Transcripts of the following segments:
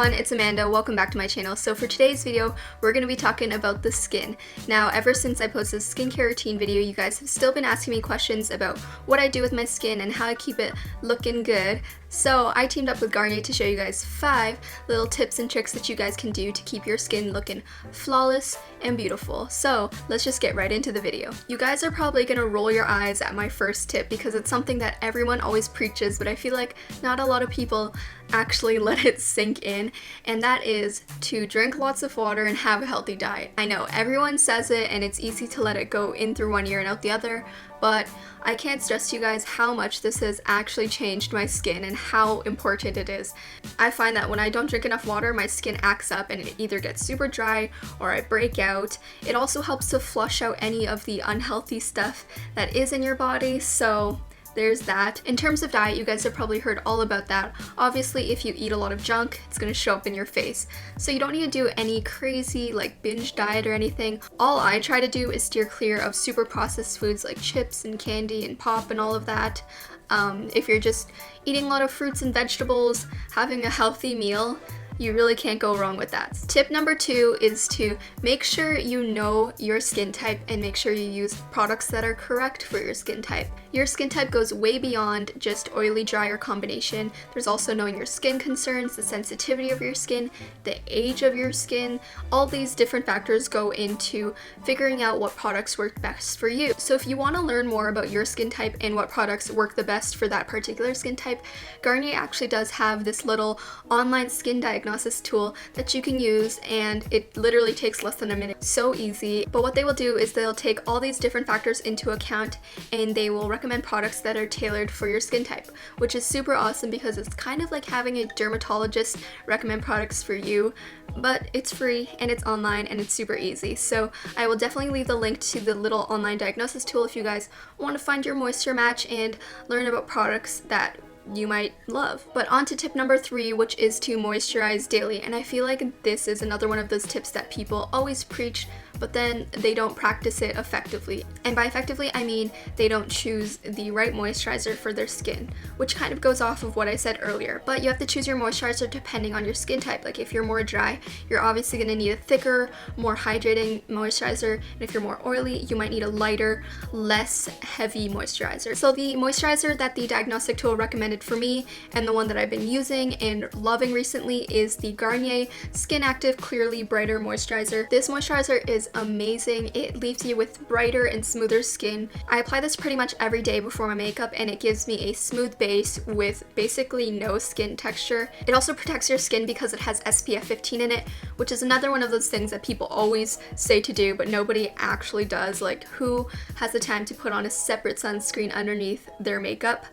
everyone, it's Amanda. Welcome back to my channel. So for today's video, we're going to be talking about the skin. Now, ever since I posted this skincare routine video, you guys have still been asking me questions about what I do with my skin and how I keep it looking good. So I teamed up with Garnier to show you guys 5 little tips and tricks that you guys can do to keep your skin looking flawless and beautiful. So let's just get right into the video. You guys are probably gonna roll your eyes at my first tip because it's something that everyone always preaches, but I feel like not a lot of people actually let it sink in, and that is to drink lots of water and have a healthy diet. I know everyone says it and it's easy to let it go in through one ear and out the other, but I can't stress to you guys how much this has actually changed my skin and how important it is. I find that when I don't drink enough water, my skin acts up and it either gets super dry or I break out. It also helps to flush out any of the unhealthy stuff that is in your body, so there's that. In terms of diet, you guys have probably heard all about that. Obviously, if you eat a lot of junk, it's gonna show up in your face. So you don't need to do any crazy like binge diet or anything. All I try to do is steer clear of super processed foods like chips and candy and pop and all of that. If you're just eating a lot of fruits and vegetables, having a healthy meal, you really can't go wrong with that. Tip number 2 is to make sure you know your skin type and make sure you use products that are correct for your skin type. Your skin type goes way beyond just oily, dry, or combination. There's also knowing your skin concerns, the sensitivity of your skin, the age of your skin. All these different factors go into figuring out what products work best for you. So if you want to learn more about your skin type and what products work the best for that particular skin type, Garnier actually does have this little online skin diagnosis tool that you can use, and it literally takes less than a minute. So easy. But what they will do is they'll take all these different factors into account and they will recommend products that are tailored for your skin type, which is super awesome because it's kind of like having a dermatologist recommend products for you, but it's free and it's online and it's super easy. So I will definitely leave the link to the little online diagnosis tool if you guys want to find your moisture match and learn about products that you might love. But on to tip number 3, which is to moisturize daily. And I feel like this is another one of those tips that people always preach, but then they don't practice it effectively. And by effectively, I mean they don't choose the right moisturizer for their skin, which kind of goes off of what I said earlier. But you have to choose your moisturizer depending on your skin type. Like if you're more dry, you're obviously going to need a thicker, more hydrating moisturizer. And if you're more oily, you might need a lighter, less heavy moisturizer. So the moisturizer that the diagnostic tool recommended for me, and the one that I've been using and loving recently, is the Garnier Skin Active Clearly Brighter Moisturizer. This moisturizer is amazing. It leaves you with brighter and smoother skin. I apply this pretty much every day before my makeup and it gives me a smooth base with basically no skin texture. It also protects your skin because it has SPF 15 in it, which is another one of those things that people always say to do but nobody actually does. Like, who has the time to put on a separate sunscreen underneath their makeup?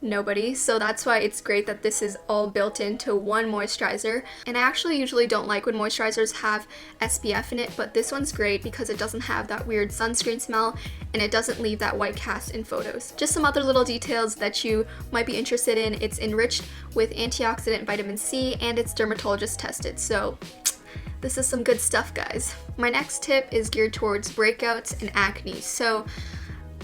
Nobody. So that's why it's great that this is all built into one moisturizer. And I actually usually don't like when moisturizers have SPF in it, but this one's great because it doesn't have that weird sunscreen smell and it doesn't leave that white cast in photos. Just some other little details that you might be interested in: it's enriched with antioxidant vitamin C and it's dermatologist tested. So this is some good stuff, guys. My next tip is geared towards breakouts and acne. So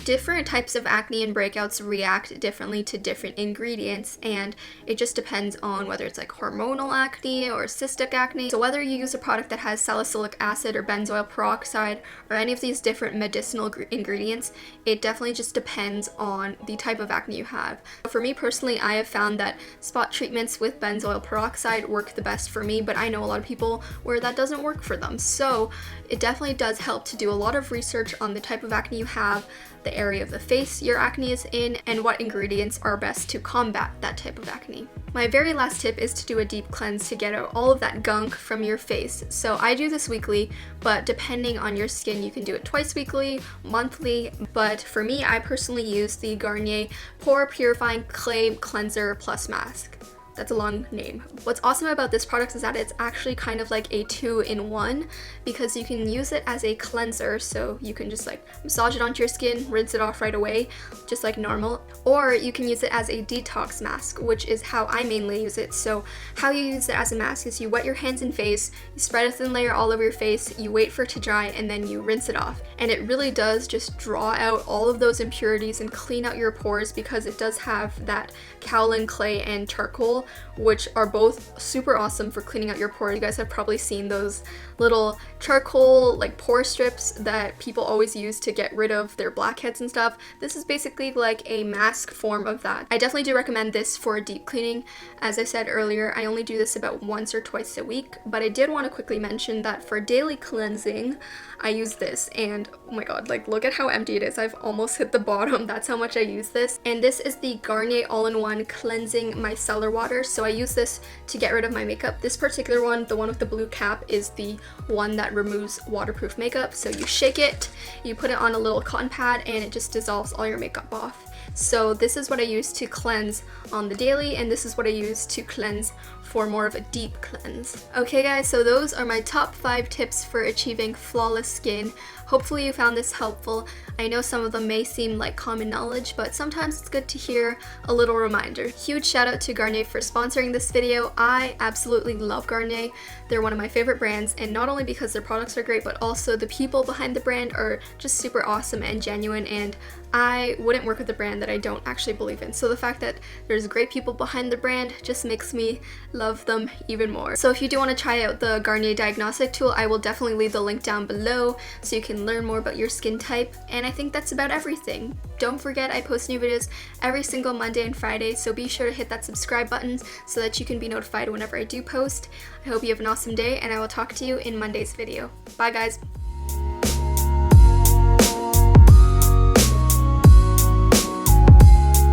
different types of acne and breakouts react differently to different ingredients, and it just depends on whether it's like hormonal acne or cystic acne. So whether you use a product that has salicylic acid or benzoyl peroxide or any of these different medicinal ingredients, it definitely just depends on the type of acne you have. For me personally, I have found that spot treatments with benzoyl peroxide work the best for me, but I know a lot of people where that doesn't work for them. So it definitely does help to do a lot of research on the type of acne you have, the area of the face your acne is in, and what ingredients are best to combat that type of acne. My very last tip is to do a deep cleanse to get out all of that gunk from your face. So I do this weekly, but depending on your skin, you can do it twice weekly, monthly. But for me, I personally use the Garnier Pore Purifying Clay Cleanser Plus Mask. That's a long name. What's awesome about this product is that it's actually kind of like a 2-in-1 because you can use it as a cleanser, so you can just like massage it onto your skin, rinse it off right away, just like normal, or you can use it as a detox mask, which is how I mainly use it. So how you use it as a mask is you wet your hands and face, you spread a thin layer all over your face, you wait for it to dry, and then you rinse it off. And it really does just draw out all of those impurities and clean out your pores because it does have that kaolin clay and charcoal Gel, which are both super awesome for cleaning out your pores. You guys have probably seen those little charcoal like pore strips that people always use to get rid of their blackheads and stuff. This is basically like a mask form of that. I definitely do recommend this for deep cleaning. As I said earlier, I only do this about once or twice a week, but I did want to quickly mention that for daily cleansing, I use this, and oh my god, like look at how empty it is. I've almost hit the bottom. That's how much I use this. And this is the Garnier All-in-One Cleansing Micellar Water. So I use this to get rid of my makeup. This particular one, the one with the blue cap, is the one that removes waterproof makeup. So you shake it, you put it on a little cotton pad, and it just dissolves all your makeup off. So this is what I use to cleanse on the daily, and this is what I use to cleanse for more of a deep cleanse. Okay guys, so those are my top 5 tips for achieving flawless skin. Hopefully you found this helpful. I know some of them may seem like common knowledge, but sometimes it's good to hear a little reminder. Huge shout out to Garnier for sponsoring this video. I absolutely love Garnier. They're one of my favorite brands, and not only because their products are great, but also the people behind the brand are just super awesome and genuine, and I wouldn't work with a brand that I don't actually believe in. So the fact that there's great people behind the brand just makes me love them even more. So if you do want to try out the Garnier diagnostic tool, I will definitely leave the link down below so you can learn more about your skin type. And I think that's about everything. Don't forget, I post new videos every single Monday and Friday, so be sure to hit that subscribe button so that you can be notified whenever I do post. I hope you have an awesome day, and I will talk to you in Monday's video. Bye guys!